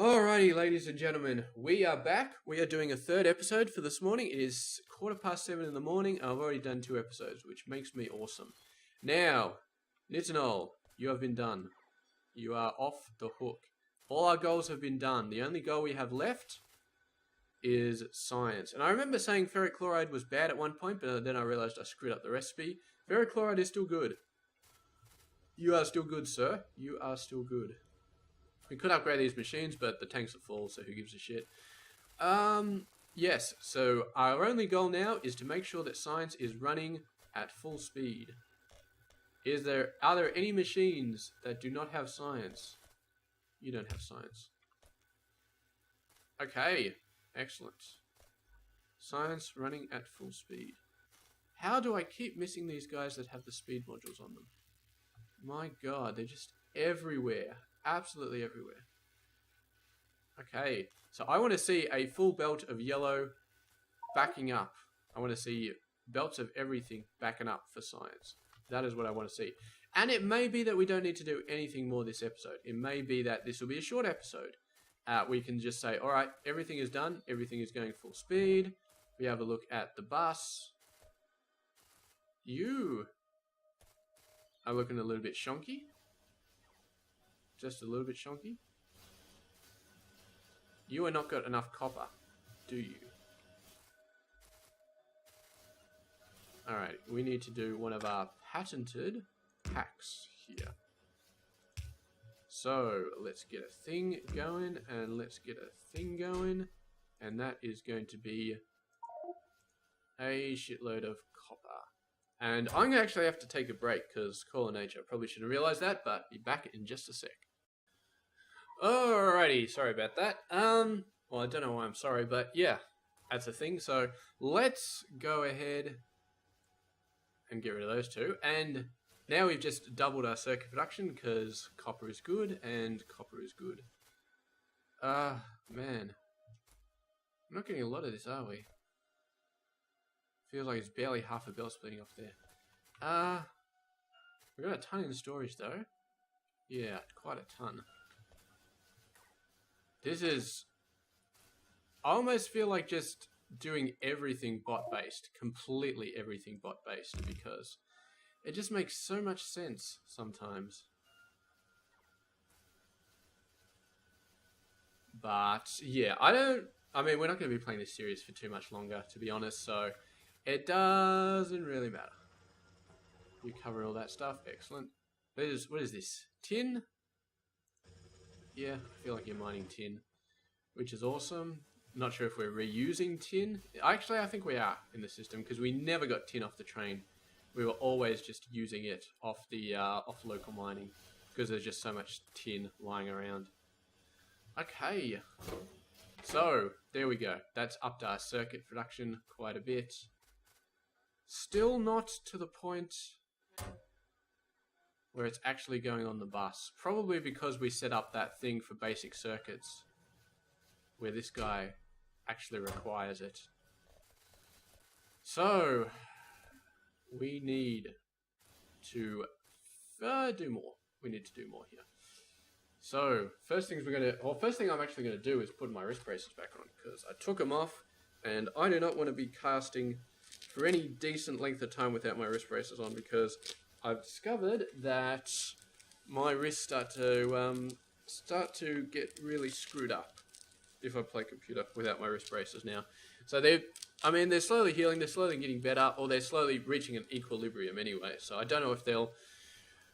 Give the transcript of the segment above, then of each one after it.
Alrighty, ladies and gentlemen, we are back. We are doing a third episode for this morning. It is 7:15 in the morning. I've already done 2 episodes, which makes me awesome. Now, Nitinol, you have been done. You are off the hook. All our goals have been done. The only goal we have left is science. And I remember saying ferric chloride was bad at one point, but then I realized I screwed up the recipe. Ferric chloride is still good. You are still good, sir. You are still good. We could upgrade these machines, but the tanks are full, so who gives a shit? Yes, so our only goal now is to make sure that science is running at full speed. Are there any machines that do not have science? You don't have science. Okay, excellent. Science running at full speed. How do I keep missing these guys that have the speed modules on them? My god, they're just everywhere. Absolutely everywhere. Okay, so I want to see a full belt of yellow backing up. I want to see belts of everything backing up for science. That is what I want to see. And it may be that we don't need to do anything more this episode. It may be that this will be a short episode. We can just say, alright, everything is done. Everything is going full speed. We have a look at the bus. You are looking a little bit shonky. Just a little bit shonky. You are not got enough copper, do you? Alright, we need to do one of our patented hacks here. So, let's get a thing going, and let's get a thing going. And that is going to be a shitload of copper. And I'm going to actually have to take a break, because Call of Nature, I probably shouldn't realize that, but be back in just a sec. Alrighty, sorry about that. Well, I don't know why I'm sorry, but yeah, that's a thing. So let's go ahead and get rid of those two. And now we've just doubled our circuit production because copper is good and copper is good. Man. We're not getting a lot of this, are we? Feels like it's barely half a belt splitting off there. We got a ton in storage though. Yeah, quite a ton. This is... I almost feel like just doing everything bot-based. Completely everything bot-based. Because it just makes so much sense sometimes. But, yeah, I mean, we're not going to be playing this series for too much longer, to be honest. So, it doesn't really matter. You cover all that stuff. Excellent. What is this? Tin? Yeah, I feel like you're mining tin, which is awesome. Not sure if we're reusing tin. Actually, I think we are in the system because we never got tin off the train. We were always just using it off the local mining because there's just so much tin lying around. Okay, so there we go. That's upped our circuit production quite a bit. Still not to the point where it's actually going on the bus. Probably because we set up that thing for basic circuits where this guy actually requires it. So, we need to do more. We need to do more here. So, first thing I'm actually going to do is put my wrist braces back on because I took them off and I do not want to be casting for any decent length of time without my wrist braces on because I've discovered that my wrists start to get really screwed up if I play computer without my wrist braces now. So they're slowly healing, they're slowly getting better, or they're slowly reaching an equilibrium anyway. So I don't know if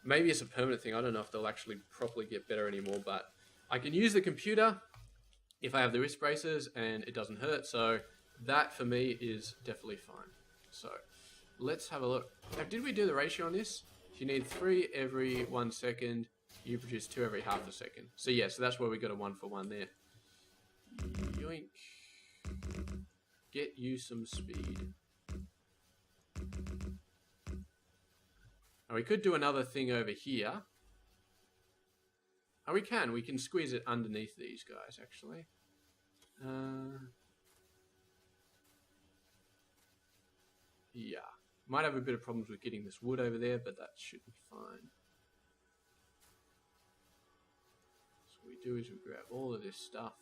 maybe it's a permanent thing, I don't know if they'll actually properly get better anymore, but I can use the computer if I have the wrist braces and it doesn't hurt, so that for me is definitely fine. So let's have a look. Now, did we do the ratio on this? You need 3 every 1 second. You produce 2 every half a second. So yeah, so that's where we got a 1-for-1 there. Yoink. Get you some speed. Now we could do another thing over here. Oh, we can squeeze it underneath these guys, actually. Yeah. Might have a bit of problems with getting this wood over there, but that should be fine. So we do is we grab all of this stuff.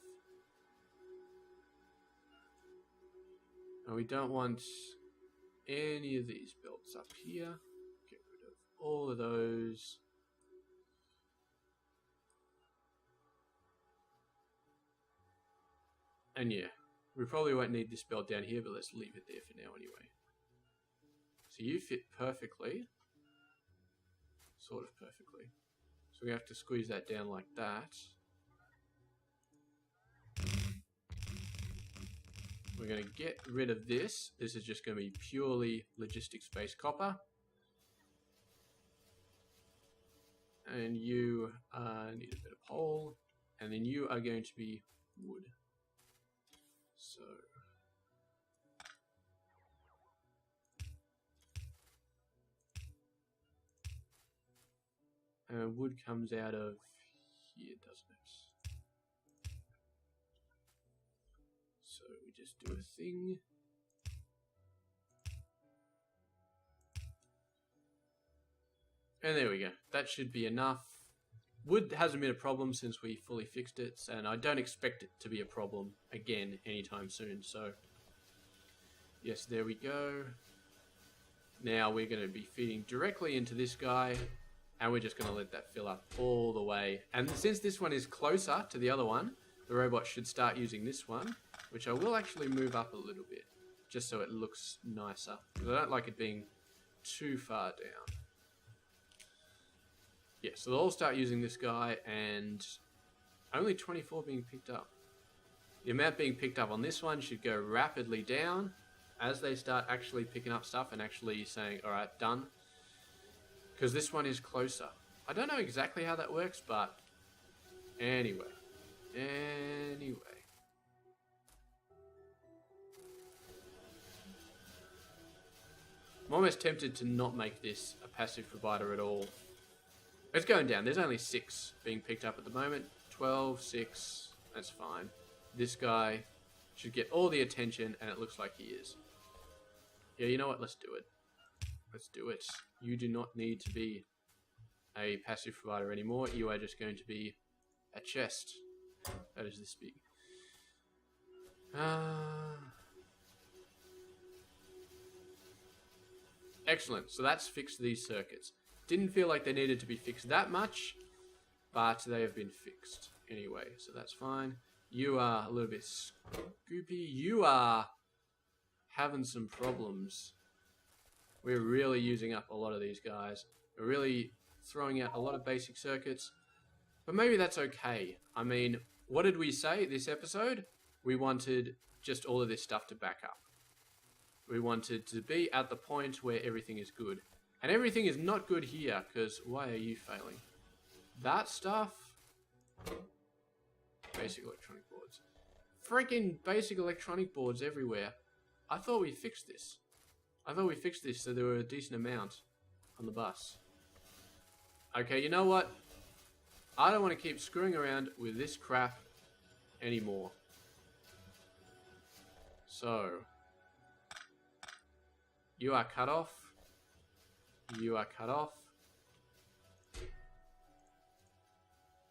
And we don't want any of these belts up here. Get rid of all of those. And yeah, we probably won't need this belt down here, but let's leave it there for now anyway. So you fit perfectly. Sort of perfectly. So we have to squeeze that down like that. We're going to get rid of this. This is just going to be purely logistics-based copper. And you need a bit of pole. And then you are going to be wood. So... wood comes out of here, doesn't it? So we just do a thing. And there we go. That should be enough. Wood hasn't been a problem since we fully fixed it, and I don't expect it to be a problem again anytime soon. So, yes, there we go. Now we're going to be feeding directly into this guy. And we're just going to let that fill up all the way. And since this one is closer to the other one, the robot should start using this one, which I will actually move up a little bit, just so it looks nicer. Because I don't like it being too far down. Yeah, so they'll all start using this guy, and only 24 being picked up. The amount being picked up on this one should go rapidly down as they start actually picking up stuff and actually saying, alright, done. Because this one is closer. I don't know exactly how that works, but anyway. I'm almost tempted to not make this a passive provider at all. It's going down. There's only 6 being picked up at the moment. 12, 6, that's fine. This guy should get all the attention, and it looks like he is. Yeah, you know what? Let's do it. Let's do it. You do not need to be a passive provider anymore. You are just going to be a chest. That is this big. Excellent. So that's fixed these circuits. Didn't feel like they needed to be fixed that much, but they have been fixed anyway. So that's fine. You are a little bit scoopy. You are having some problems. We're really using up a lot of these guys. We're really throwing out a lot of basic circuits. But maybe that's okay. I mean, what did we say this episode? We wanted just all of this stuff to back up. We wanted to be at the point where everything is good. And everything is not good here, because why are you failing? That stuff... Basic electronic boards. Freaking basic electronic boards everywhere. I thought we fixed this. So there were a decent amount on the bus. Okay, you know what? I don't want to keep screwing around with this crap anymore. So, you are cut off. You are cut off.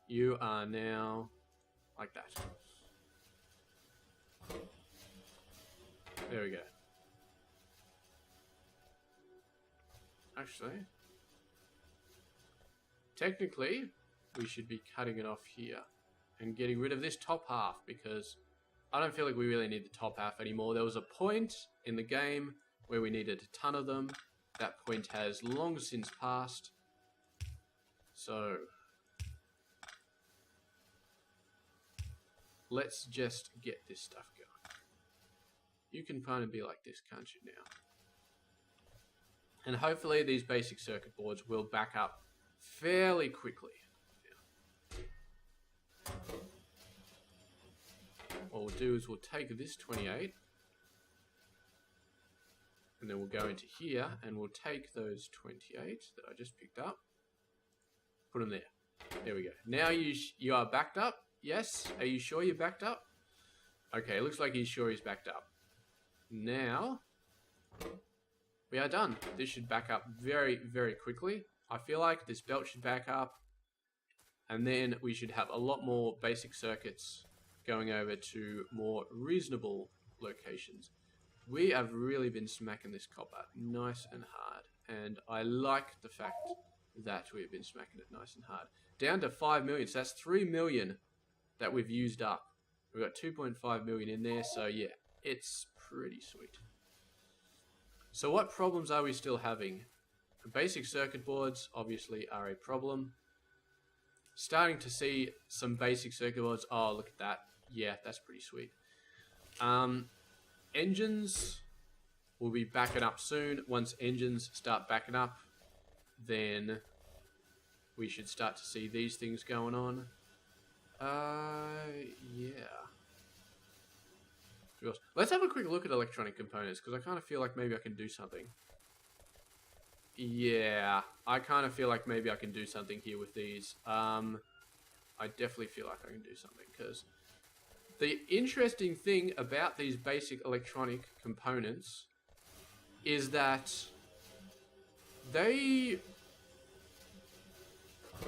You are now like that. There we go. Actually, technically, we should be cutting it off here and getting rid of this top half, because I don't feel like we really need the top half anymore. There was a point in the game where we needed a ton of them. That point has long since passed. So, let's just get this stuff going. You can kind of be like this, can't you, now? And hopefully these basic circuit boards will back up fairly quickly. Yeah. What we'll do is we'll take this 28, and then we'll go into here, and we'll take those 28 that I just picked up, put them there. There we go. Now you are backed up. Yes? Are you sure you're backed up? Okay, looks like he's sure he's backed up. Now, we are done. This should back up very, very quickly. I feel like this belt should back up And then we should have a lot more basic circuits going over to more reasonable locations. We have really been smacking this copper nice and hard. And I like the fact that we've been smacking it nice and hard. Down to 5 million. So that's 3 million that we've used up. We've got 2.5 million in there. So yeah, it's pretty sweet. So what problems are we still having? Basic circuit boards obviously are a problem. Starting to see some basic circuit boards. Oh, look at that. Yeah, that's pretty sweet. Engines will be backing up soon. Once engines start backing up, then we should start to see these things going on. Yeah. Let's have a quick look at electronic components, because I kind of feel like maybe I can do something. Yeah, I kind of feel like maybe I can do something here with these. I definitely feel like I can do something, because the interesting thing about these basic electronic components is that they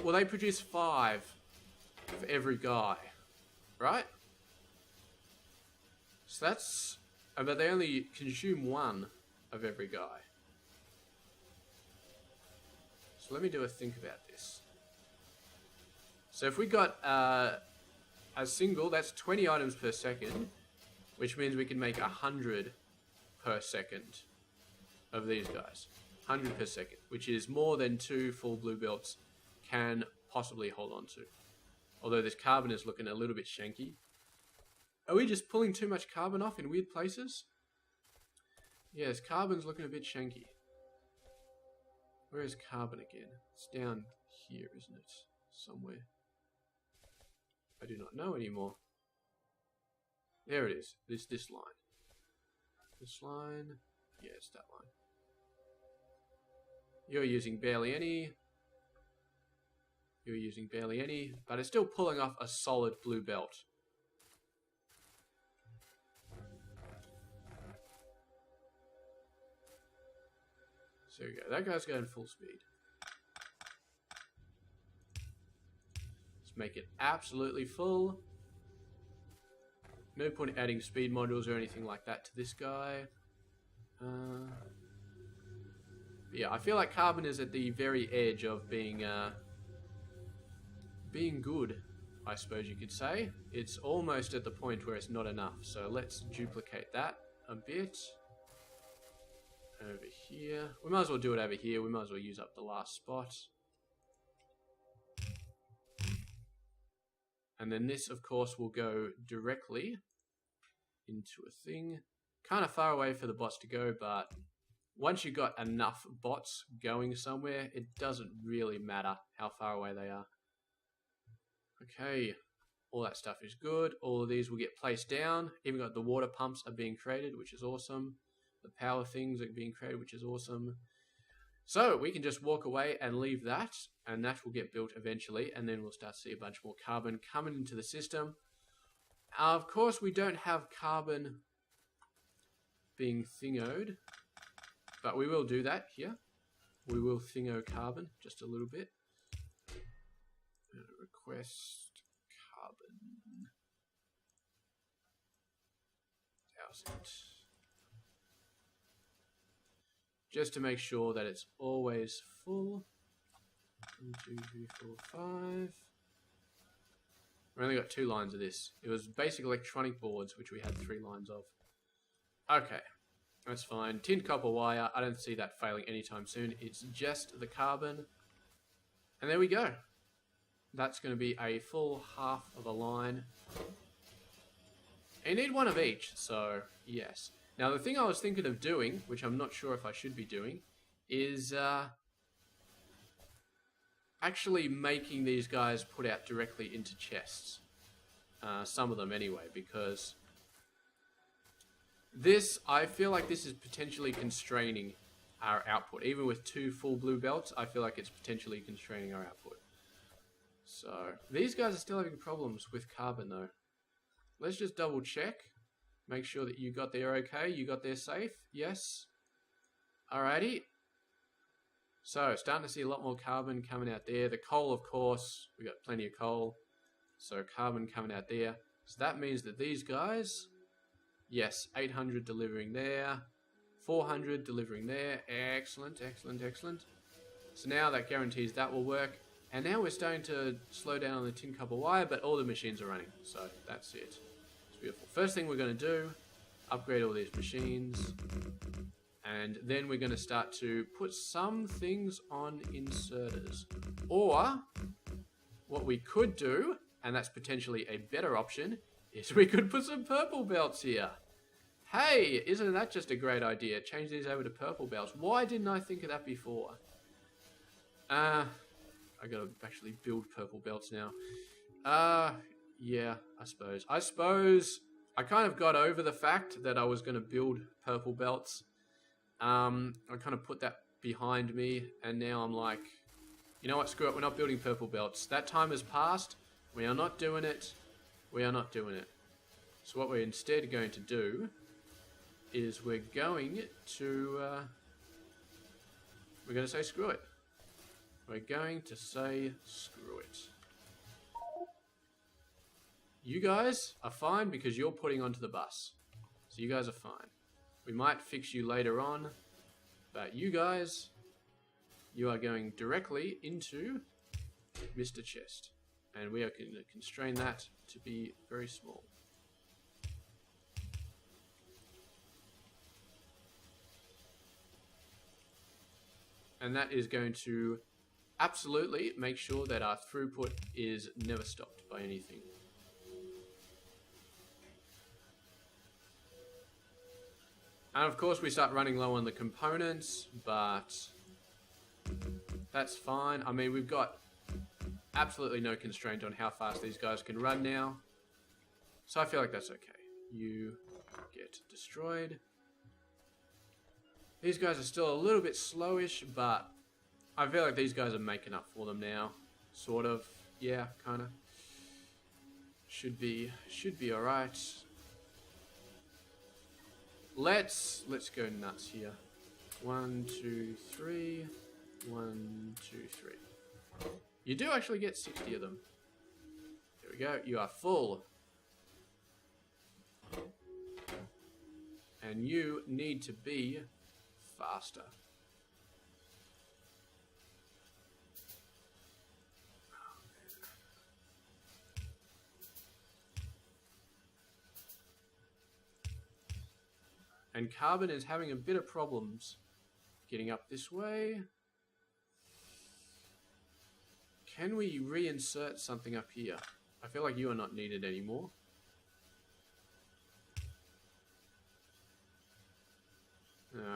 produce 5 for every guy, right? So that's, but they only consume 1 of every guy. So let me do a think about this. So if we got a single, that's 20 items per second, which means we can make 100 per second of these guys. 100 per second, which is more than 2 full blue belts can possibly hold on to. Although this carbon is looking a little bit shanky. Are we just pulling too much carbon off in weird places? Yes, carbon's looking a bit shanky. Where is carbon again? It's down here, isn't it? Somewhere. I do not know anymore. There it is. This line. This line. Yeah, it's that line. You're using barely any. You're using barely any. But it's still pulling off a solid blue belt. So there we go. That guy's going full speed. Let's make it absolutely full. No point adding speed modules or anything like that to this guy. Yeah, I feel like carbon is at the very edge of being good, I suppose you could say. It's almost at the point where it's not enough. So let's duplicate that a bit. Over here. We might as well do it over here. We might as well use up the last spot. And then this, of course, will go directly into a thing. Kind of far away for the bots to go, but once you've got enough bots going somewhere, it doesn't really matter how far away they are. Okay, all that stuff is good. All of these will get placed down. Even got the water pumps are being created, which is awesome. The power things are being created, which is awesome. So we can just walk away and leave that, and that will get built eventually, and then we'll start to see a bunch more carbon coming into the system. Of course, we don't have carbon being thingoed, but we will do that here. We will thingo carbon just a little bit. Request carbon 1000. Just to make sure that it's always full. 1, 2, 3, 4, 5. We only got 2 lines of this. It was basic electronic boards, which we had 3 lines of. Okay, that's fine. Tin copper wire, I don't see that failing anytime soon. It's just the carbon. And there we go. That's going to be a full half of a line. And you need 1 of each, so yes. Now the thing I was thinking of doing, which I'm not sure if I should be doing, is actually making these guys put out directly into chests. Some of them anyway, because this, I feel like this is potentially constraining our output. Even with 2 full blue belts, I feel like it's potentially constraining our output. So, these guys are still having problems with carbon though. Let's just double check. Make sure that you got there okay. You got there safe. Yes. Alrighty. So, starting to see a lot more carbon coming out there. The coal, of course, we got plenty of coal. So, carbon coming out there. So, that means that these guys, yes, 800 delivering there. 400 delivering there. Excellent, excellent, excellent. So, now that guarantees that will work. And now we're starting to slow down on the tin copper wire, but all the machines are running. So, that's it. It's beautiful. First thing we're going to do, upgrade all these machines. And then we're going to start to put some things on inserters. Or, what we could do, and that's potentially a better option, is we could put some purple belts here. Hey, isn't that just a great idea? Change these over to purple belts. Why didn't I think of that before? I gotta actually build purple belts now. Yeah, I suppose. I kind of got over the fact that I was going to build purple belts. I kind of put that behind me, and now I'm like, you know what, screw it, we're not building purple belts. That time has passed, we are not doing it, we are not doing it. So what we're instead going to do is we're going to say screw it. We're going to say screw it. You guys are fine because you're putting onto the bus. So you guys are fine. We might fix you later on, but you guys, you are going directly into Mr. Chest. And we are going to constrain that to be very small. And that is going to absolutely make sure that our throughput is never stopped by anything. And of course we start running low on the components, but that's fine. I mean, we've got absolutely no constraint on how fast these guys can run now. So I feel like that's okay. You get destroyed. These guys are still a little bit slowish, but I feel like these guys are making up for them now. Sort of. Yeah, kind of. Should be alright. Let's go nuts here. 1, 2, 3. 1, 2, 3. You do actually get 60 of them. There we go. You are full. And you need to be faster. And carbon is having a bit of problems getting up this way. Can we reinsert something up here? I feel like you are not needed anymore.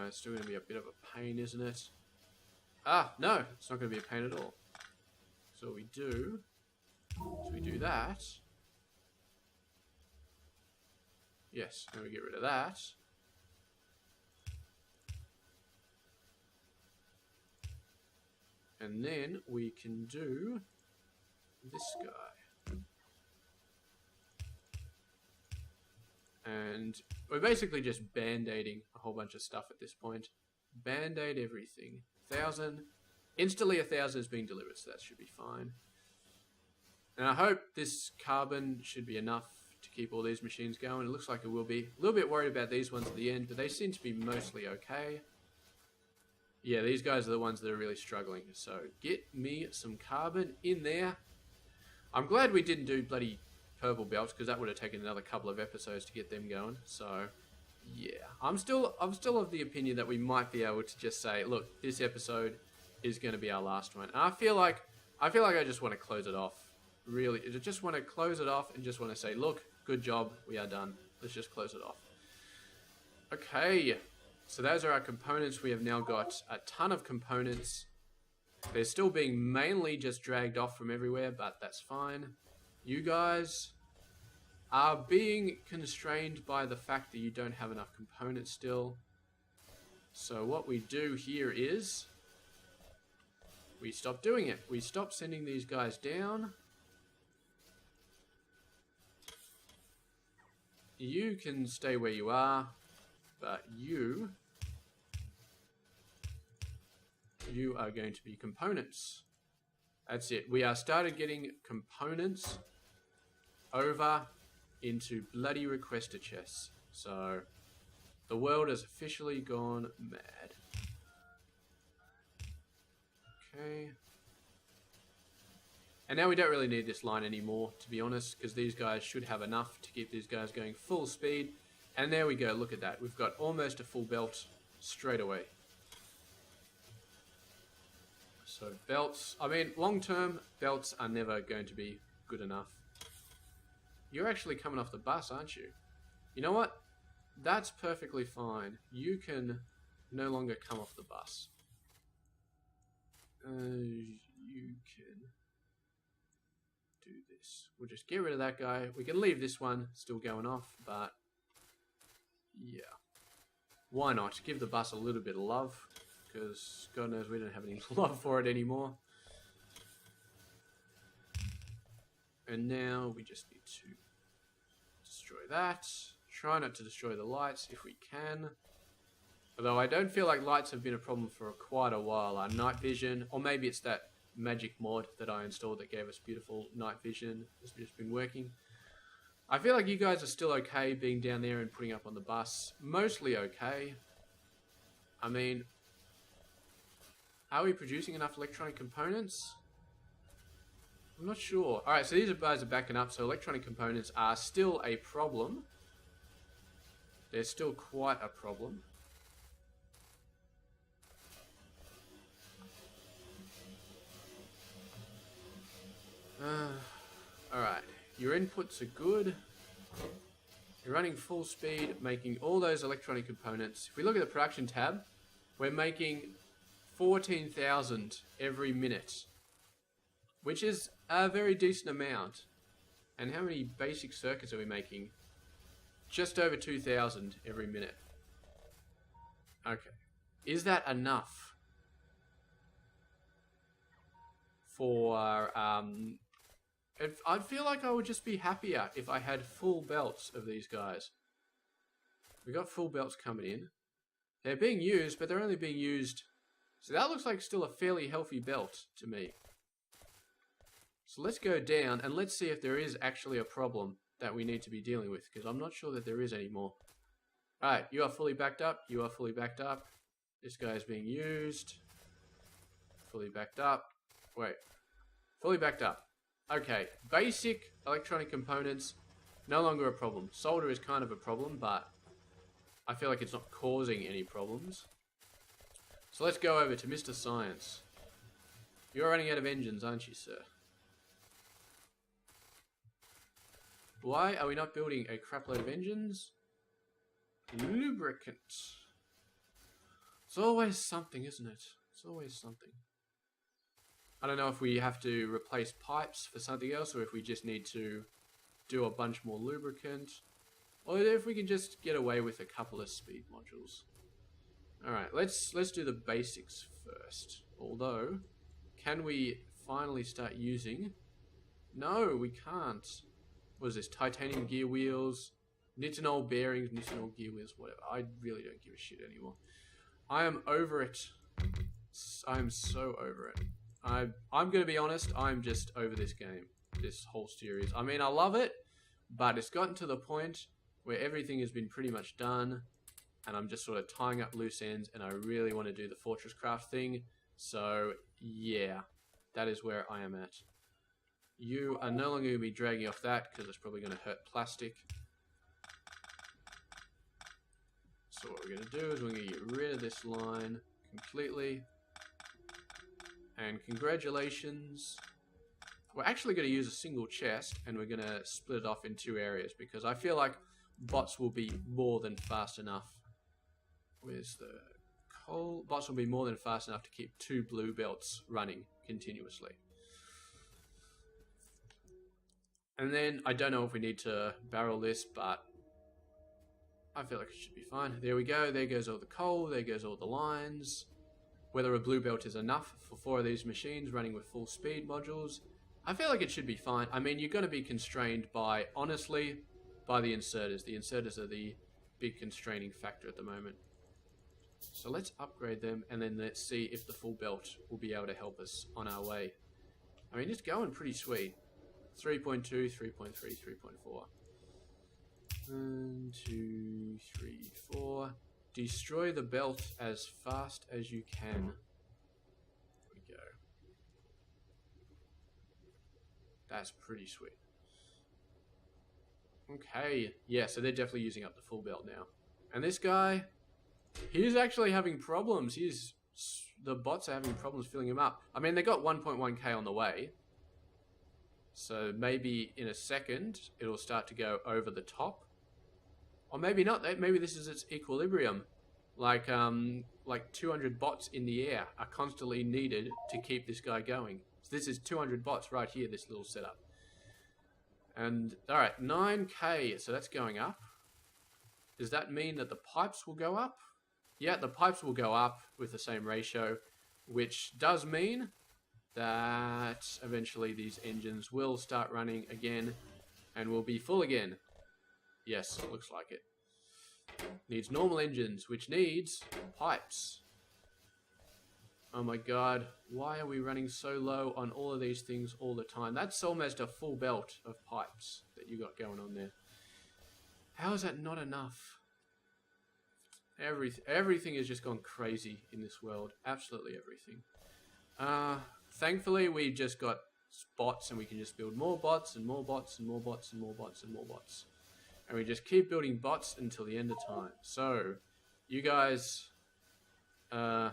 It's still going to be a bit of a pain, isn't it? Ah, no, it's not going to be a pain at all. So what we do is we do that. Yes, and we get rid of that. And then we can do this guy. And we're basically just band-aiding a whole bunch of stuff at this point. Band-aid everything. 1,000. Instantly 1,000 is being delivered, so that should be fine. And I hope this carbon should be enough to keep all these machines going. It looks like it will be. A little bit worried about these ones at the end, but they seem to be mostly okay. Yeah, these guys are the ones that are really struggling. So get me some carbon in there. I'm glad we didn't do bloody purple belts, because that would have taken another couple of episodes to get them going. So yeah, I'm still of the opinion that we might be able to just say, look, this episode is going to be our last one. And I feel like I just want to close it off. Really, I just want to close it off and just want to say, look, good job, we are done. Let's just close it off. Okay. So those are our components. We have now got a ton of components. They're still being mainly just dragged off from everywhere, but that's fine. You guys are being constrained by the fact that you don't have enough components still. So what we do here is we stop doing it. We stop sending these guys down. You can stay where you are, but you you are going to be components. That's it. We are started getting components over into bloody requester chests. So the world has officially gone mad. Okay. And now we don't really need this line anymore, to be honest, because these guys should have enough to keep these guys going full speed. And there we go, look at that. We've got almost a full belt straight away. So belts, I mean, long term, belts are never going to be good enough. You're actually coming off the bus, aren't you? You know what? That's perfectly fine. You can no longer come off the bus. You can do this. We'll just get rid of that guy. We can leave this one still going off, but yeah. Why not? Give the bus a little bit of love, because God knows we don't have any love for it anymore. And now we just need to destroy that. Try not to destroy the lights if we can. Although I don't feel like lights have been a problem for quite a while. Our night vision, or maybe it's that magic mod that I installed that gave us beautiful night vision. It's just been working. I feel like you guys are still okay being down there and putting up on the bus. Mostly okay. I mean, are we producing enough electronic components? I'm not sure. Alright, so these guys are backing up, so electronic components are still a problem. They're still quite a problem. Alright, your inputs are good. You're running full speed, making all those electronic components. If we look at the production tab, we're making 14,000 every minute, which is a very decent amount. And how many basic circuits are we making? Just over 2,000 every minute. Okay. Is that enough for... I feel like I would just be happier if I had full belts of these guys. We got full belts coming in. They're being used, but they're only being used... So that looks like still a fairly healthy belt to me. So let's go down and let's see if there is actually a problem that we need to be dealing with, because I'm not sure that there is anymore. Alright, you are fully backed up. You are fully backed up. This guy is being used. Fully backed up. Wait. Fully backed up. Okay, basic electronic components, no longer a problem. Solder is kind of a problem, but I feel like it's not causing any problems. So let's go over to Mr. Science. You're running out of engines, aren't you, sir? Why are we not building a crapload of engines? Lubricant. It's always something, isn't it? It's always something. I don't know if we have to replace pipes for something else, or if we just need to do a bunch more lubricant, or if we can just get away with a couple of speed modules. Alright, let's do the basics first. Although, can we finally start using... No, we can't. What is this? Titanium gear wheels, nitinol bearings, nitinol gear wheels, whatever. I really don't give a shit anymore. I am over it. I am so over it. I'm going to be honest, I'm just over this game, this whole series. I mean, I love it, but it's gotten to the point where everything has been pretty much done, and I'm just sort of tying up loose ends, and I really want to do the Fortress Craft thing. So, yeah, that is where I am at. You are no longer going to be dragging off that, because it's probably going to hurt plastic. So what we're going to do is we're going to get rid of this line completely. And congratulations. We're actually going to use a single chest, and we're going to split it off in two areas, because I feel like bots will be more than fast enough. Where's the coal? Bots will be more than fast enough to keep two blue belts running continuously. And then, I don't know if we need to barrel this, but I feel like it should be fine. There we go. There goes all the coal. There goes all the lines. Whether a blue belt is enough for 4 of these machines running with full speed modules, I feel like it should be fine. I mean, you're going to be constrained by, honestly, by the inserters. The inserters are the big constraining factor at the moment. So let's upgrade them, and then let's see if the full belt will be able to help us on our way. I mean, it's going pretty sweet. 3.2, 3.3, 3.4. 1, 2, 3, 4. Destroy the belt as fast as you can. There we go. That's pretty sweet. Okay, yeah, so they're definitely using up the full belt now. And this guy, he's actually having problems. The bots are having problems filling him up. I mean, they got 1.1k on the way. So maybe in a second, it'll start to go over the top. Or maybe not. Maybe this is its equilibrium. Like 200 bots in the air are constantly needed to keep this guy going. So this is 200 bots right here, this little setup. And, alright, 9k, so that's going up. Does that mean that the pipes will go up? Yeah, the pipes will go up with the same ratio, which does mean that eventually these engines will start running again and will be full again. Yes, looks like it. Needs normal engines, which needs pipes. Oh my god, why are we running so low on all of these things all the time? That's almost a full belt of pipes that you got going on there. How is that not enough? Everything has just gone crazy in this world. Absolutely everything. Thankfully, we just got bots, and we can just build more bots and more bots and more bots and more bots and more bots. And we just keep building bots until the end of time. So, you guys, you're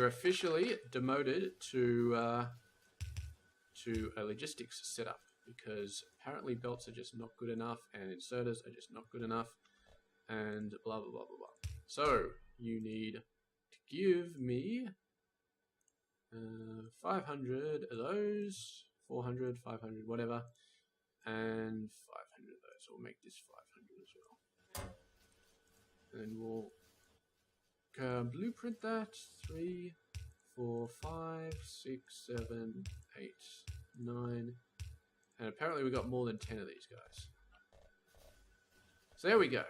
officially demoted to a logistics setup, because apparently belts are just not good enough, and inserters are just not good enough, and blah blah blah blah blah. So you need to give me 500 of those, 400, 500, whatever, and 500 of those. We'll make this 500 as well, and we'll blueprint that. 3, 4, 5, 6, 7, 8, 9, and apparently we got more than 10 of these guys. So there we go.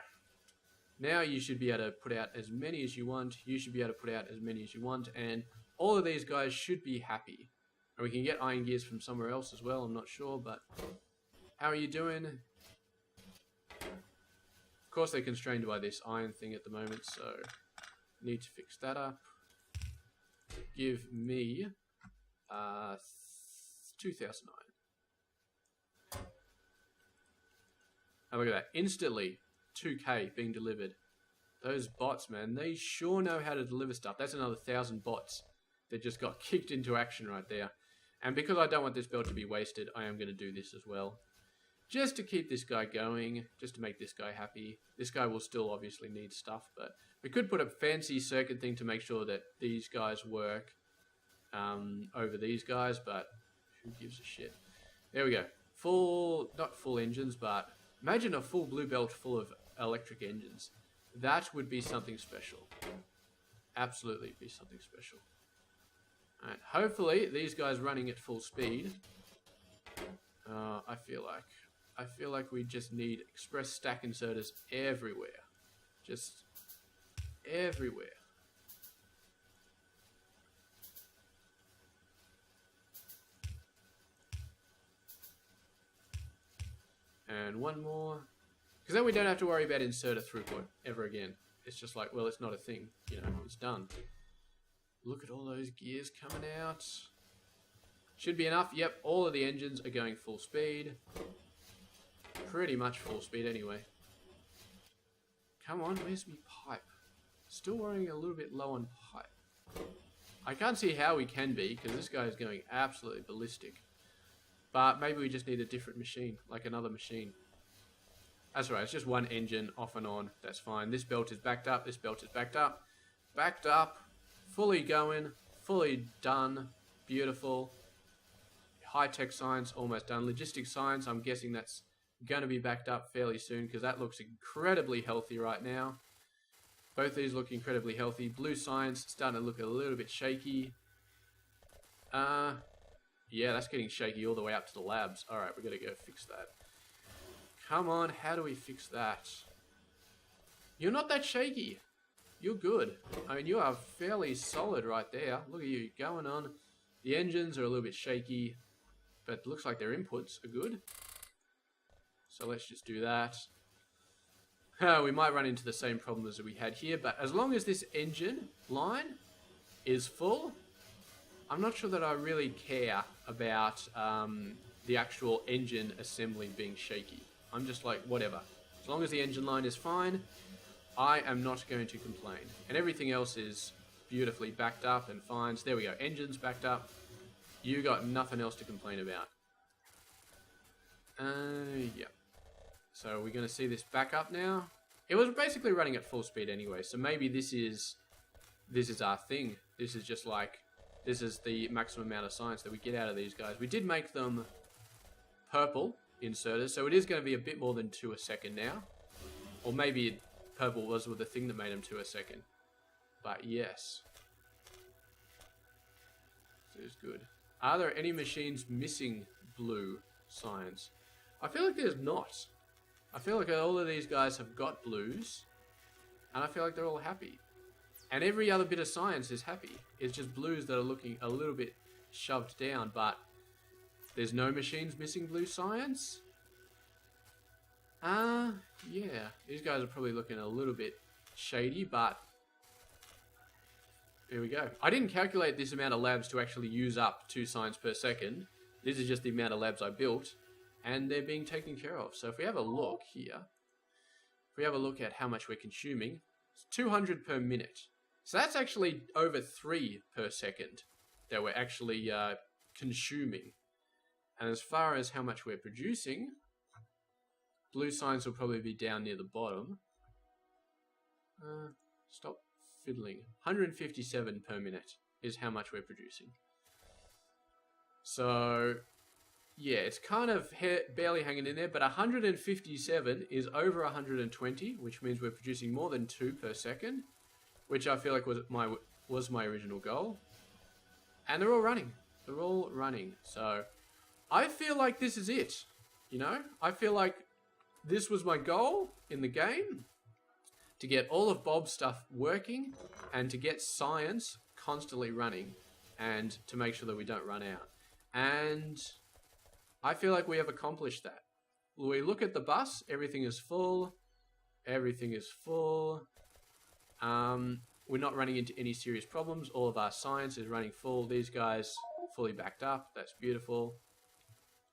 Now you should be able to put out as many as you want. You should be able to put out as many as you want, and all of these guys should be happy. And we can get iron gears from somewhere else as well, I'm not sure, but how are you doing? Of course they're constrained by this iron thing at the moment, so need to fix that up. Give me 2009. And look at that, instantly 2k being delivered. Those bots, man, they sure know how to deliver stuff. That's another 1,000 bots that just got kicked into action right there. And because I don't want this build to be wasted, I am going to do this as well. Just to keep this guy going, just to make this guy happy. This guy will still obviously need stuff, but we could put a fancy circuit thing to make sure that these guys work over these guys, but who gives a shit? There we go. Not full engines, but imagine a full blue belt full of electric engines. That would be something special. Absolutely be something special. Alright, hopefully these guys running at full speed. I feel like we just need express stack inserters everywhere. Just everywhere. And one more. Because then we don't have to worry about inserter throughput ever again. It's just like, well, it's not a thing. You know, it's done. Look at all those gears coming out. Should be enough. Yep, all of the engines are going full speed. Pretty much full speed anyway. Come on, where's my pipe? Still running a little bit low on pipe. I can't see how we can be, because this guy is going absolutely ballistic. But maybe we just need a different machine, like another machine. That's right, it's just one engine off and on. That's fine. This belt is backed up. This belt is backed up. Backed up. Fully going. Fully done. Beautiful. High-tech science almost done. Logistics science, I'm guessing that's going to be backed up fairly soon, because that looks incredibly healthy right now. Both these look incredibly healthy. Blue science starting to look a little bit shaky. Yeah, that's getting shaky all the way up to the labs. Alright, we've got to go fix that. Come on, how do we fix that? You're not that shaky. You're good. I mean, you are fairly solid right there. Look at you going on. The engines are a little bit shaky, but it looks like their inputs are good. So let's just do that. We might run into the same problems that we had here, but as long as this engine line is full, I'm not sure that I really care about the actual engine assembly being shaky. I'm just like, whatever. As long as the engine line is fine, I am not going to complain. And everything else is beautifully backed up and fine. So there we go. Engine's backed up. You got nothing else to complain about. Yeah. So we're going to see this back up now. It was basically running at full speed anyway. So maybe this is our thing. This is just like, this is the maximum amount of science that we get out of these guys. We did make them purple inserters, so it is going to be a bit more than 2 a second now. Or maybe purple was the thing that made them 2 a second. But yes. This is good. Are there any machines missing blue science? I feel like there's not. I feel like all of these guys have got blues, and I feel like they're all happy. And every other bit of science is happy. It's just blues that are looking a little bit shoved down, but there's no machines missing blue science? Yeah. These guys are probably looking a little bit shady, but here we go. I didn't calculate this amount of labs to actually use up 2 science per second. This is just the amount of labs I built, and they're being taken care of. So if we have a look here, if we have a look at how much we're consuming, it's 200 per minute. So that's actually over 3 per second that we're actually consuming. And as far as how much we're producing, blue science will probably be down near the bottom. Stop fiddling. 157 per minute is how much we're producing. So, yeah, it's kind of barely hanging in there, but 157 is over 120, which means we're producing more than 2 per second, which I feel like was my original goal. And they're all running. They're all running. So, I feel like this is it. You know? I feel like this was my goal in the game, to get all of Bob's stuff working and to get science constantly running and to make sure that we don't run out. And I feel like we have accomplished that. We look at the bus, everything is full. Everything is full. We're not running into any serious problems. All of our science is running full. These guys fully backed up. That's beautiful.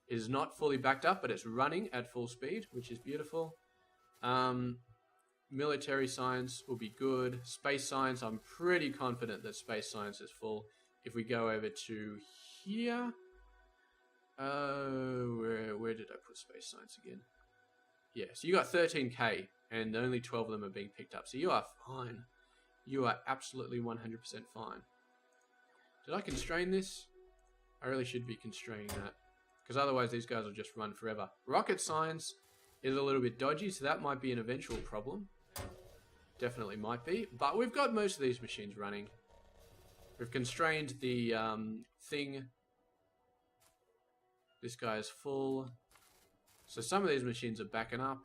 It is not fully backed up, but it's running at full speed, which is beautiful. Military science will be good. Space science, I'm pretty confident that space science is full. If we go over to here, where did I put space science again? Yeah, so you got 13k, and only 12 of them are being picked up. So you are fine. You are absolutely 100% fine. Did I constrain this? I really should be constraining that, because otherwise these guys will just run forever. Rocket science is a little bit dodgy, so that might be an eventual problem. Definitely might be, but we've got most of these machines running. We've constrained the thing. This guy is full. So some of these machines are backing up.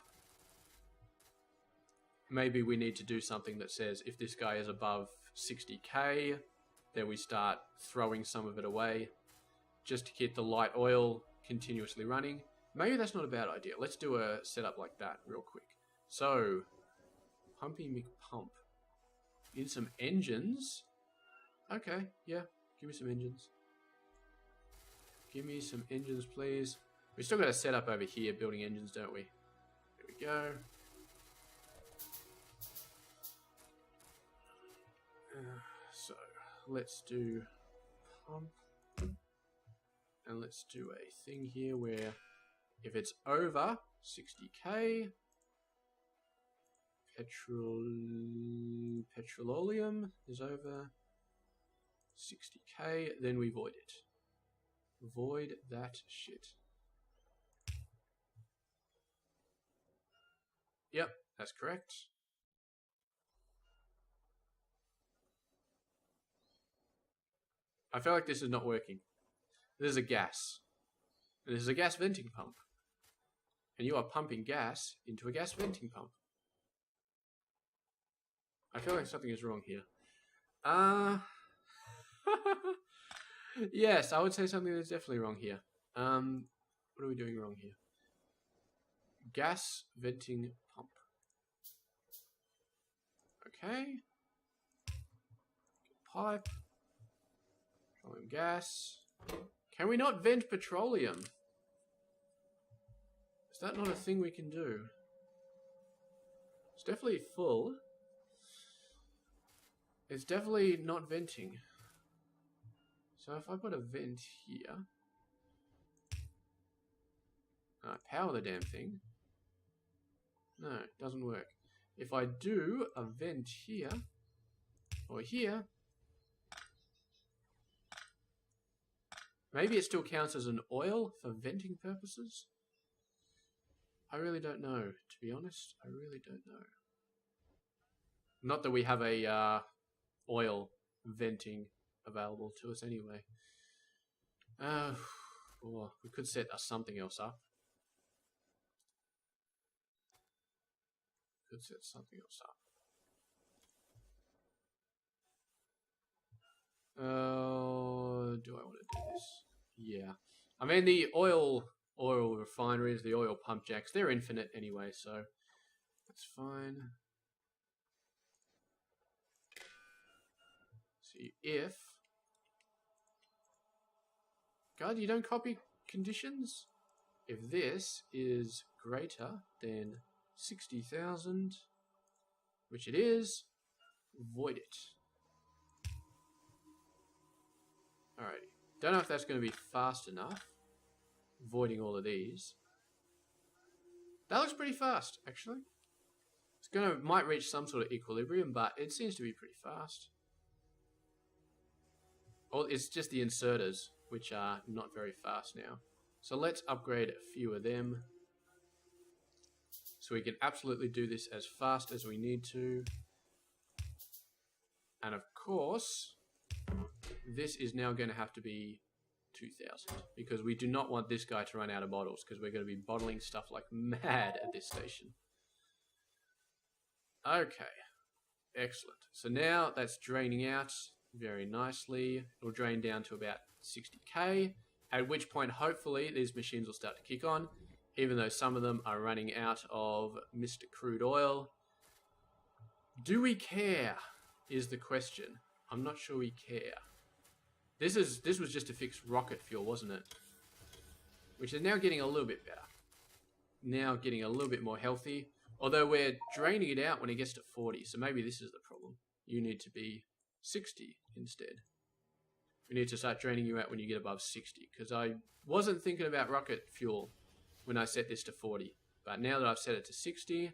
Maybe we need to do something that says if this guy is above 60k, then we start throwing some of it away just to keep the light oil continuously running. Maybe that's not a bad idea. Let's do a setup like that real quick. So, Pumpy McPump. Need some engines. Okay, yeah. Give me some engines. Give me some engines, please. We still got a setup over here building engines, don't we? There we go. So, let's do pump. And let's do a thing here where if it's over 60k, petroleum is over 60k, then we void it. Void that shit. Yep, that's correct. I feel like this is not working. This is a gas. And this is a gas venting pump. And you are pumping gas into a gas venting pump. I feel like something is wrong here. Yes, I would say something is definitely wrong here. What are we doing wrong here? Gas venting pump. Okay. Pipe. Petroleum gas. Can we not vent petroleum? Is that not a thing we can do? It's definitely full. It's definitely not venting. So if I put a vent here, power the damn thing. No, it doesn't work. If I do a vent here, or here, maybe it still counts as an oil for venting purposes? I really don't know, to be honest. I really don't know. Not that we have a oil venting available to us anyway. Or we could set something else up. Could set something else up. Do I want to do this? Yeah. I mean, the oil refineries, the oil pump jacks, they're infinite anyway, so that's fine. See if... God, you don't copy conditions? If this is greater than 60,000, which it is, void it. Alrighty. Don't know if that's going to be fast enough, voiding all of these. That looks pretty fast, actually. Might reach some sort of equilibrium, but it seems to be pretty fast. Oh, it's just the inserters, which are not very fast now. So let's upgrade a few of them, so we can absolutely do this as fast as we need to. And of course, this is now going to have to be 2,000, because we do not want this guy to run out of bottles, because we're going to be bottling stuff like mad at this station. Okay, excellent. So now that's draining out very nicely. It'll drain down to about 60k, at which point hopefully these machines will start to kick on, even though some of them are running out of Mr. Crude Oil. Do we care is the question. I'm not sure we care. This was just to fix rocket fuel, wasn't it? Which is now getting a little bit better. Now getting a little bit more healthy. Although we're draining it out when it gets to 40, so maybe this is the problem. You need to be 60 instead. We need to start draining you out when you get above 60, because I wasn't thinking about rocket fuel when I set this to 40. But now that I've set it to 60,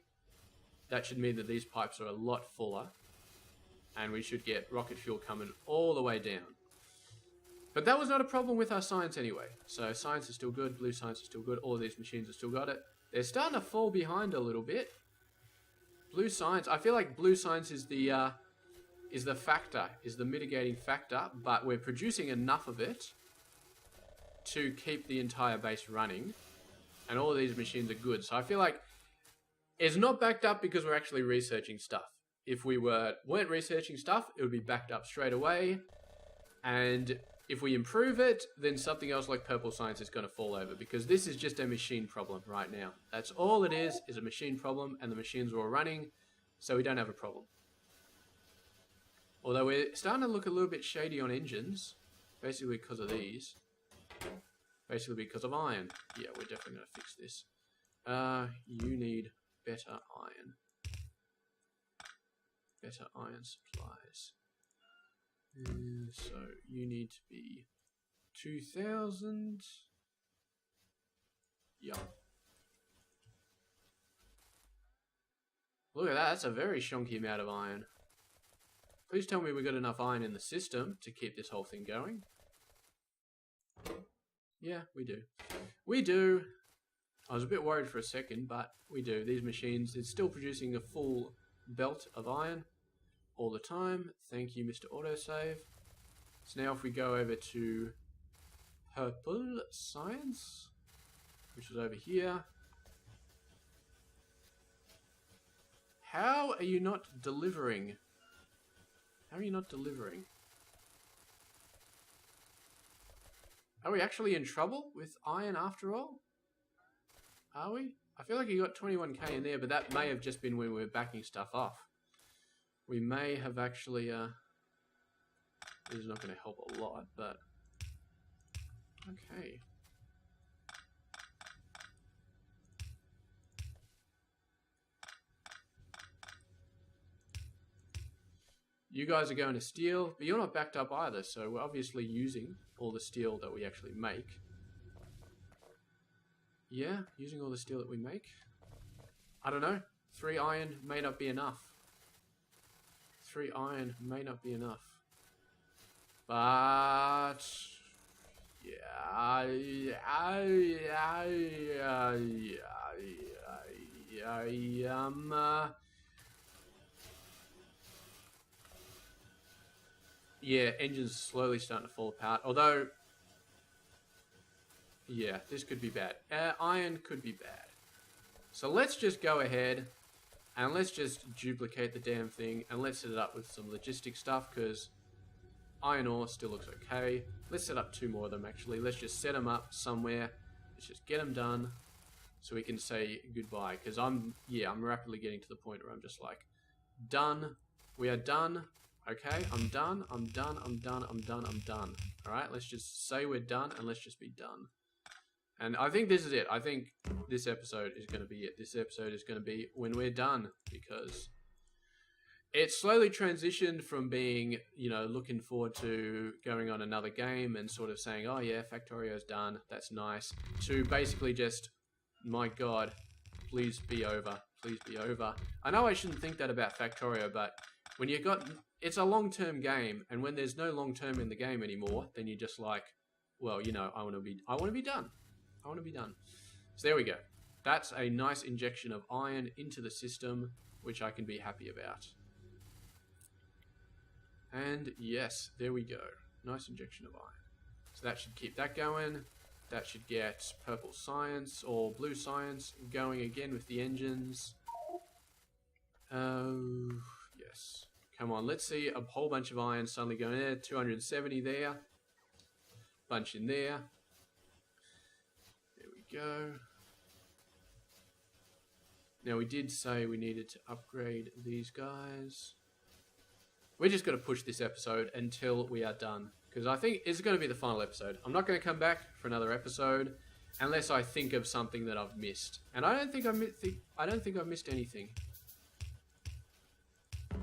that should mean that these pipes are a lot fuller, and we should get rocket fuel coming all the way down. But that was not a problem with our science anyway. So science is still good, blue science is still good, all of these machines have still got it. They're starting to fall behind a little bit. Blue science, I feel like blue science is the factor, is the mitigating factor, but we're producing enough of it to keep the entire base running, and all of these machines are good. So I feel like it's not backed up because we're actually researching stuff. If we weren't researching stuff, it would be backed up straight away, and if we improve it, then something else like purple science is going to fall over, because this is just a machine problem right now. That's all it is a machine problem, and the machines are all running, so we don't have a problem. Although we're starting to look a little bit shady on engines, basically because of these. Basically because of iron. Yeah, we're definitely going to fix this. You need better iron. Better iron supplies. So you need to be 2,000. Yup. Look at that, that's a very shonky amount of iron. Please tell me we got enough iron in the system to keep this whole thing going. Yeah, we do. We do. I was a bit worried for a second, but we do. These machines, it's still producing a full belt of iron all the time. Thank you, Mr. Autosave. So now if we go over to purple science, which is over here. How are you not delivering How are you not delivering? Are we actually in trouble with iron after all? Are we? I feel like you got 21k in there, but that may have just been when we were backing stuff off. We may have actually, this is not going to help a lot, but okay. You guys are going to steel, but you're not backed up either, so we're obviously using all the steel that we actually make. Yeah, using all the steel that we make. I don't know. 3 iron may not be enough. 3 iron may not be enough. But yeah, engine's slowly starting to fall apart. Although, yeah, this could be bad. Iron could be bad. So let's just go ahead and let's just duplicate the damn thing and let's set it up with some logistic stuff because iron ore still looks okay. Let's set up 2 more of them actually. Let's just set them up somewhere. Let's just get them done so we can say goodbye because I'm rapidly getting to the point where I'm just like, done. We are done. Okay, I'm done. I'm done. I'm done. I'm done. I'm done. All right, let's just say we're done and let's just be done. And I think this is it. I think this episode is going to be it. This episode is going to be when we're done because it slowly transitioned from being, you know, looking forward to going on another game and sort of saying, oh yeah, Factorio's done. That's nice. To basically just, my God, please be over. Please be over. I know I shouldn't think that about Factorio, but when you got, it's a long-term game. And when there's no long-term in the game anymore, then you're just like, well, you know, I want to be done. I want to be done. So there we go. That's a nice injection of iron into the system, which I can be happy about. And yes, there we go. Nice injection of iron. So that should keep that going. That should get purple science or blue science going again with the engines. Oh, yes. Come on, let's see a whole bunch of iron suddenly going there. 270 there. Bunch in there. Go. Now we did say we needed to upgrade these guys. We're just going to push this episode until we are done because I think it's going to be the final episode. I'm not going to come back for another episode unless I think of something that I've missed, and I don't think I've missed anything.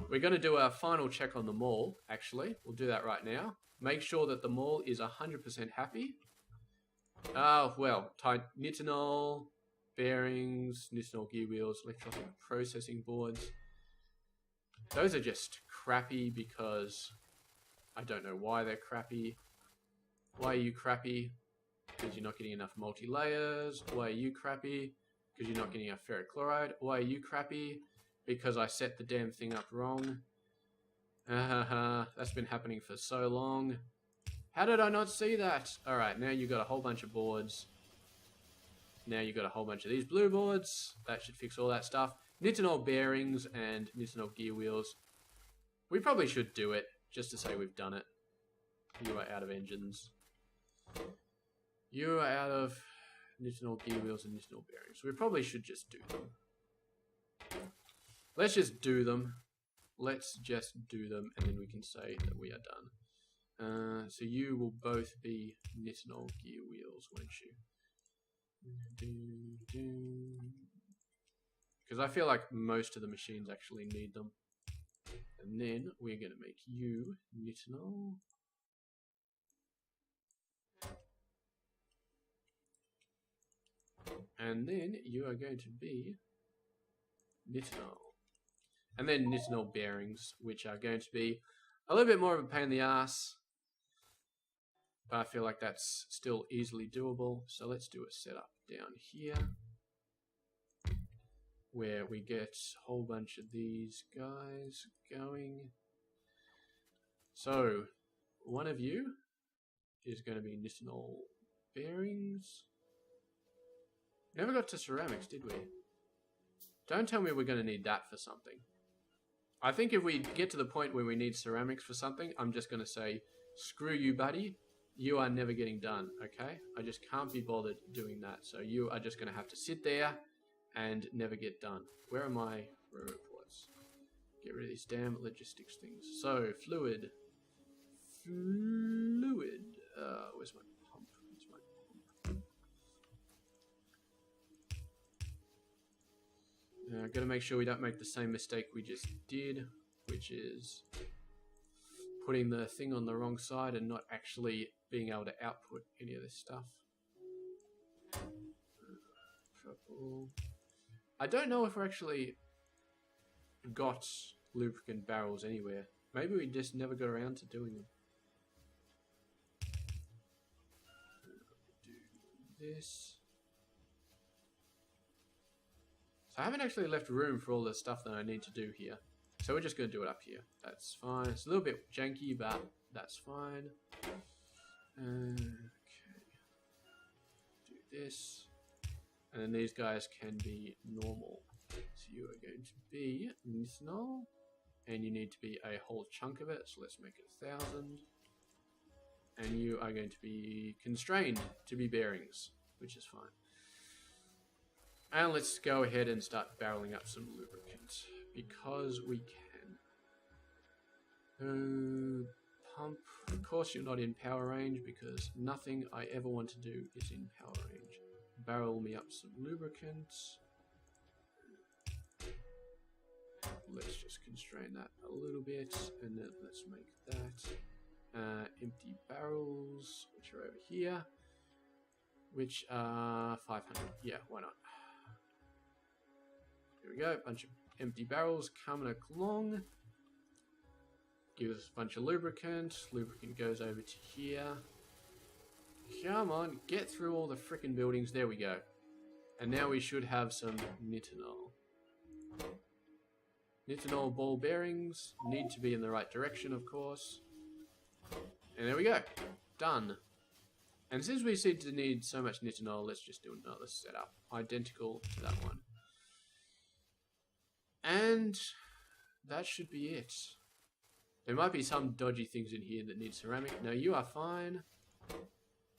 We're going to do our final check on the mall. Actually, we'll do that right now. Make sure that the mall is 100% happy. Well, nitinol, bearings, nitinol gear wheels, electronic processing boards. Those are just crappy because I don't know why they're crappy. Why are you crappy? Because you're not getting enough multi-layers. Why are you crappy? Because you're not getting enough ferric chloride. Why are you crappy? Because I set the damn thing up wrong. That's been happening for so long. How did I not see that? Alright, now you've got a whole bunch of boards. Now you've got a whole bunch of these blue boards. That should fix all that stuff. Nitinol bearings and nitinol gear wheels. We probably should do it, just to say we've done it. You are out of engines. You are out of nitinol gear wheels and nitinol bearings. We probably should just do them. Let's just do them. Let's just do them, and then we can say that we are done. So you will both be nitinol gear wheels, won't you? Because I feel like most of the machines actually need them. And then we're going to make you nitinol. And then you are going to be nitinol. And then nitinol bearings, which are going to be a little bit more of a pain in the ass. But I feel like that's still easily doable. So let's do a setup down here where we get a whole bunch of these guys going. So one of you is going to be nitinol bearings. Never got to ceramics, did we? Don't tell me we're going to need that for something. I think if we get to the point where we need ceramics for something, I'm just going to say, screw you, buddy. You are never getting done, okay? I just can't be bothered doing that. So you are just going to have to sit there and never get done. Where are my reports? Get rid of these damn logistics things. So, fluid. Fluid. Where's my pump? Where's my pump? Gotta make sure we don't make the same mistake we just did, which is putting the thing on the wrong side and not actually being able to output any of this stuff. Purple. I don't know if we're actually got lubricant barrels anywhere. Maybe we just never got around to doing them. Do this. So I haven't actually left room for all the stuff that I need to do here. So we're just going to do it up here. That's fine. It's a little bit janky, but that's fine. Okay. Do this. And then these guys can be normal. So you are going to be methanol. And you need to be a whole chunk of it. So let's make it 1,000. And you are going to be constrained to be bearings, which is fine. And let's go ahead and start barreling up some lubricant, because we can. Pump. Of course you're not in power range, because nothing I ever want to do is in power range. Barrel me up some lubricant. Let's just constrain that a little bit, and then let's make that. Empty barrels, which are over here, which are 500. Yeah, why not? Here we go, a bunch of empty barrels coming along. Give us a bunch of lubricant. Lubricant goes over to here. Come on, get through all the frickin' buildings. There we go. And now we should have some nitinol. Nitinol ball bearings need to be in the right direction, of course. And there we go. Done. And since we seem to need so much nitinol, let's just do another setup. Identical to that one. And that should be it. There might be some dodgy things in here that need ceramic. No, you are fine.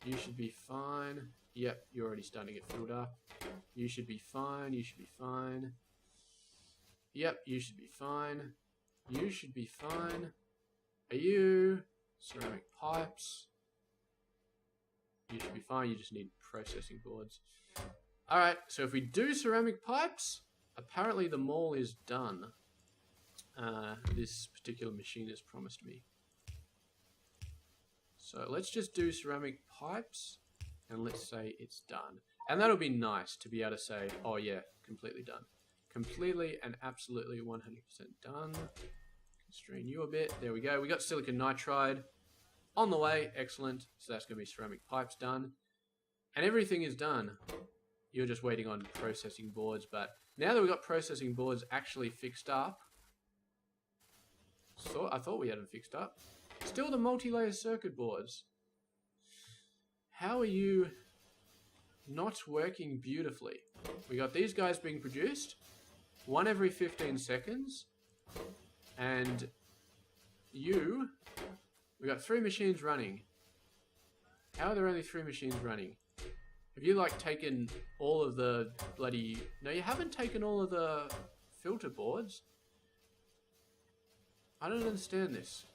You should be fine. Yep, you're already starting to get filled up. You should be fine. You should be fine. Yep, you should be fine. You should be fine. Are you? Ceramic pipes. You should be fine. You just need processing boards. Alright, so if we do ceramic pipes, apparently the mall is done. This particular machine has promised me. So let's just do ceramic pipes and let's say it's done. And that'll be nice to be able to say, oh yeah, completely done. Completely and absolutely 100% done. Constrain you a bit. There we go. We got silicon nitride on the way. Excellent. So that's going to be ceramic pipes done. And everything is done. You're just waiting on processing boards. But now that we've got processing boards actually fixed up, so I thought we had them fixed up. Still the multi-layer circuit boards. How are you not working beautifully? We got these guys being produced, one every 15 seconds. And we got 3 machines running. How are there only 3 machines running? Have you like taken all of the bloody... No, you haven't taken all of the filter boards. I don't understand this.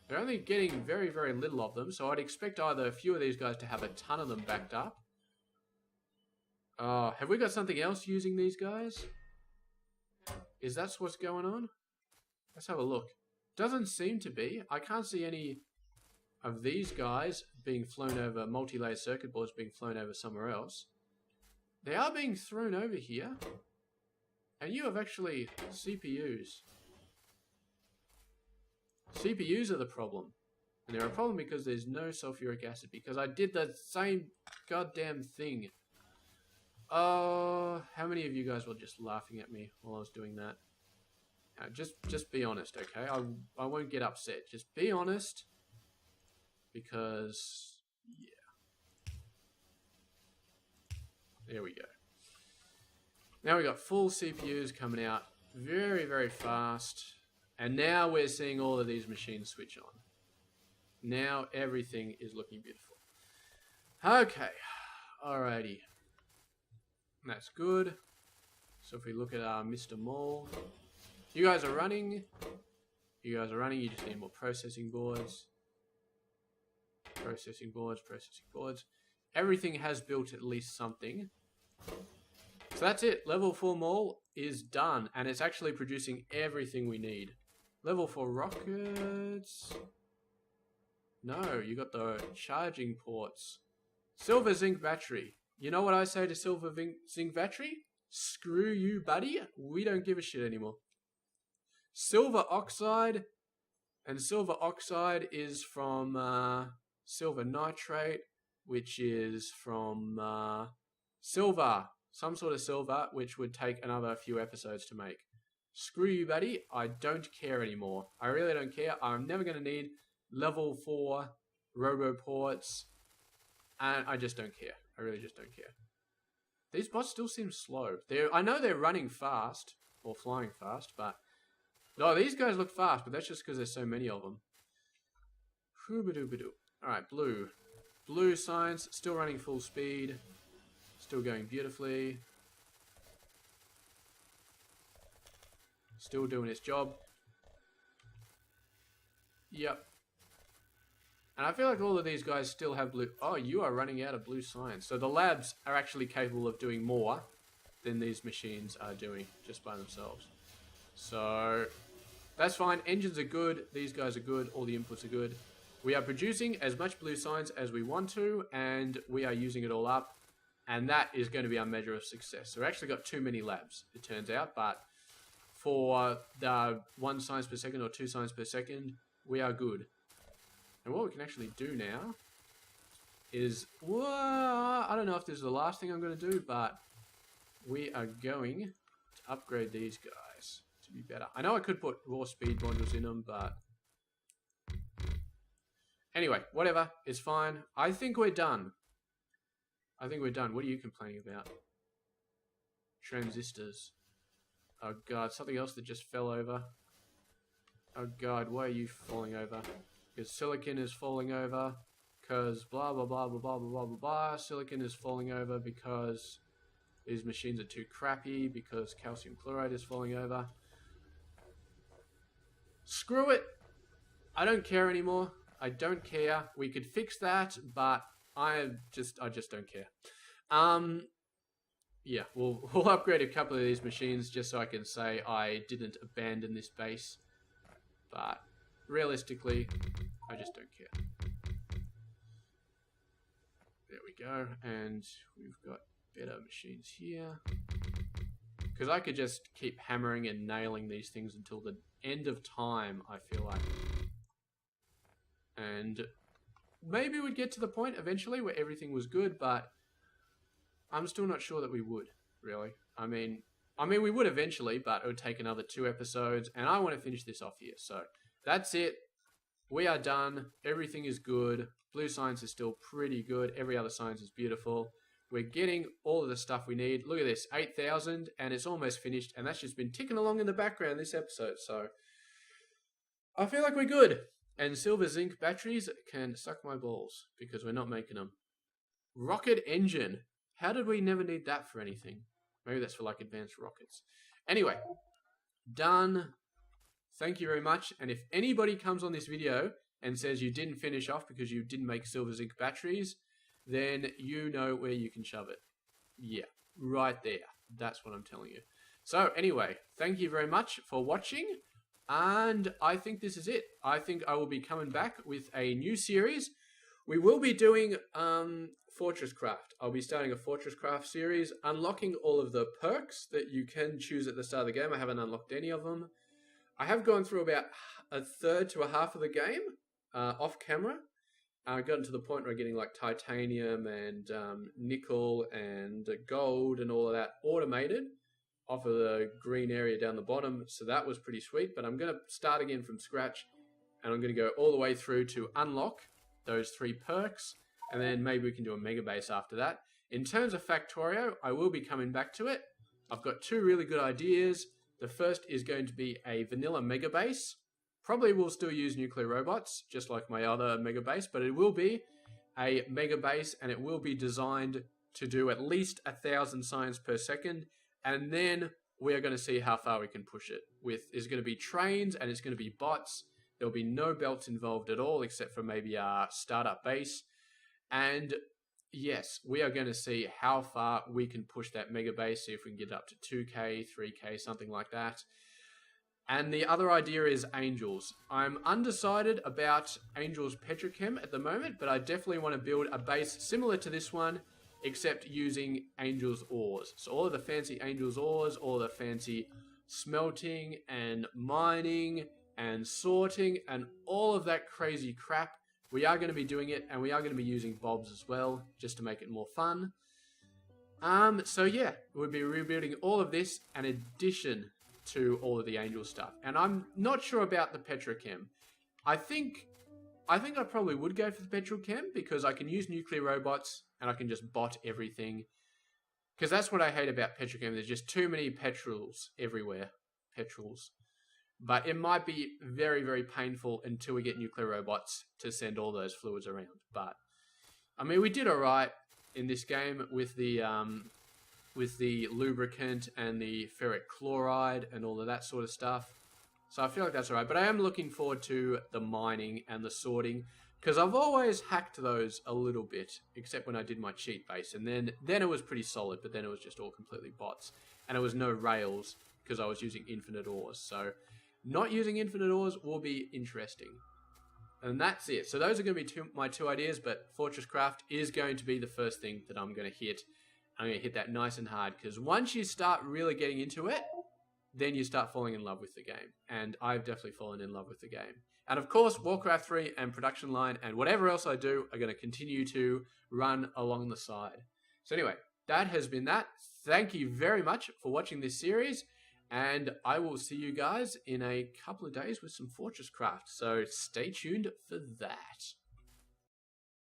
They're only getting very, very little of them, so I'd expect either a few of these guys to have a ton of them backed up. Have we got something else using these guys? Is that what's going on? Let's have a look. Doesn't seem to be. I can't see any of these guys being flown over, multi-layer circuit boards being flown over somewhere else. They are being thrown over here. And you have actually CPUs. CPUs are the problem. And they're a problem because there's no sulfuric acid. Because I did the same goddamn thing. Oh, how many of you guys were just laughing at me while I was doing that? Just be honest, okay? I won't get upset. Just be honest. Because, yeah. There we go. Now we got full CPUs coming out Very, very fast. And now we're seeing all of these machines switch on. Now everything is looking beautiful. Okay. Alrighty. That's good. So if we look at Mr. Mall. You guys are running. You guys are running. You just need more processing boards. Processing boards, processing boards. Everything has built at least something. So that's it. Level 4 mall is done. And it's actually producing everything we need. Level 4 rockets. No, you got the charging ports. Silver zinc battery. You know what I say to silver zinc battery? Screw you, buddy. We don't give a shit anymore. Silver oxide. And silver oxide is from silver nitrate, which is from silver. Some sort of silver, which would take another few episodes to make. Screw you, buddy. I don't care anymore. I really don't care. I'm never going to need level 4 roboports. And I just don't care. I really just don't care. These bots still seem slow. I know they're running fast. Or flying fast, but... No, these guys look fast, but that's just because there's so many of them. Alright, blue. Blue science, still running full speed. Still going beautifully. Still doing its job. Yep. And I feel like all of these guys still have blue... Oh, you are running out of blue science. So the labs are actually capable of doing more than these machines are doing just by themselves. So that's fine. Engines are good. These guys are good. All the inputs are good. We are producing as much blue science as we want to, and we are using it all up. And that is going to be our measure of success. So we actually got too many labs, it turns out. But for the 1 science per second or 2 science per second, we are good. And what we can actually do now is... Well, I don't know if this is the last thing I'm going to do, but we are going to upgrade these guys to be better. I know I could put raw speed modules in them, but... Anyway, whatever. It's fine. I think we're done. I think we're done. What are you complaining about? Transistors. Oh god, something else that just fell over. Oh god, why are you falling over? Because silicon is falling over. Because blah blah blah blah blah blah blah blah. Silicon is falling over because these machines are too crappy. Because calcium chloride is falling over. Screw it! I don't care anymore. I don't care. We could fix that, but I just don't care. Yeah, we'll upgrade a couple of these machines just so I can say I didn't abandon this base. But realistically, I just don't care. There we go, and we've got better machines here. Because I could just keep hammering and nailing these things until the end of time, I feel like. And maybe we'd get to the point eventually where everything was good, but I'm still not sure that we would, really. I mean, we would eventually, but it would take another 2 episodes, and I want to finish this off here. So that's it. We are done. Everything is good. Blue science is still pretty good. Every other science is beautiful. We're getting all of the stuff we need. Look at this, 8,000, and it's almost finished, and that's just been ticking along in the background this episode. So I feel like we're good. And silver zinc batteries can suck my balls because we're not making them. Rocket engine. How did we never need that for anything? Maybe that's for like advanced rockets. Anyway, done. Thank you very much. And if anybody comes on this video and says you didn't finish off because you didn't make silver zinc batteries, then you know where you can shove it. Yeah, right there. That's what I'm telling you. So anyway, thank you very much for watching. And I think this is it. I think I will be coming back with a new series. We will be doing Fortress Craft. I'll be starting a Fortress Craft series, unlocking all of the perks that you can choose at the start of the game. I haven't unlocked any of them. I have gone through about a third to a half of the game off camera. I gotten to the point where I'm getting like titanium and nickel and gold and all of that automated off of the green area down the bottom, so that was pretty sweet. But I'm going to start again from scratch, and I'm going to go all the way through to unlock those 3 perks, and then maybe we can do a mega base after that. In terms of Factorio, I will be coming back to it. I've got 2 really good ideas. The first is going to be a vanilla mega base. Probably will still use nuclear robots, just like my other mega base, but it will be a mega base, and it will be designed to do at least 1,000 science per second, and then we are going to see how far we can push it. There's going to be trains, and it's going to be bots. There'll be no belts involved at all, except for maybe our startup base. And yes, we are going to see how far we can push that mega base, see if we can get up to 2k, 3k, something like that. And the other idea is Angels. I'm undecided about Angels Petrochem at the moment, but I definitely want to build a base similar to this one, except using Angels ores. So all of the fancy Angels ores, all the fancy smelting and mining and sorting and all of that crazy crap, we are going to be doing it, and we are going to be using bobs as well, just to make it more fun. So yeah, we'll be rebuilding all of this in addition to all of the Angel stuff. And I'm not sure about the Petrochem. I think I probably would go for the Petrochem, because I can use nuclear robots and I can just bot everything. Because that's what I hate about Petrochem. There's just too many petrols everywhere. Petrols. But it might be very, very painful until we get nuclear robots to send all those fluids around. But, I mean, we did alright in this game with the lubricant and the ferric chloride and all of that sort of stuff. So I feel like that's alright. But I am looking forward to the mining and the sorting, because I've always hacked those a little bit, except when I did my cheat base. And then it was pretty solid, but then it was just all completely bots. And it was no rails, because I was using infinite ores. So not using infinite ores will be interesting. And that's it. So those are going to be my two ideas, but Fortress Craft is going to be the first thing that I'm going to hit. I'm going to hit that nice and hard, because once you start really getting into it, then you start falling in love with the game. And I've definitely fallen in love with the game. And of course, Warcraft 3 and Production Line and whatever else I do are going to continue to run along the side. So anyway, that has been that. Thank you very much for watching this series. And I will see you guys in a couple of days with some Fortress Craft. So stay tuned for that.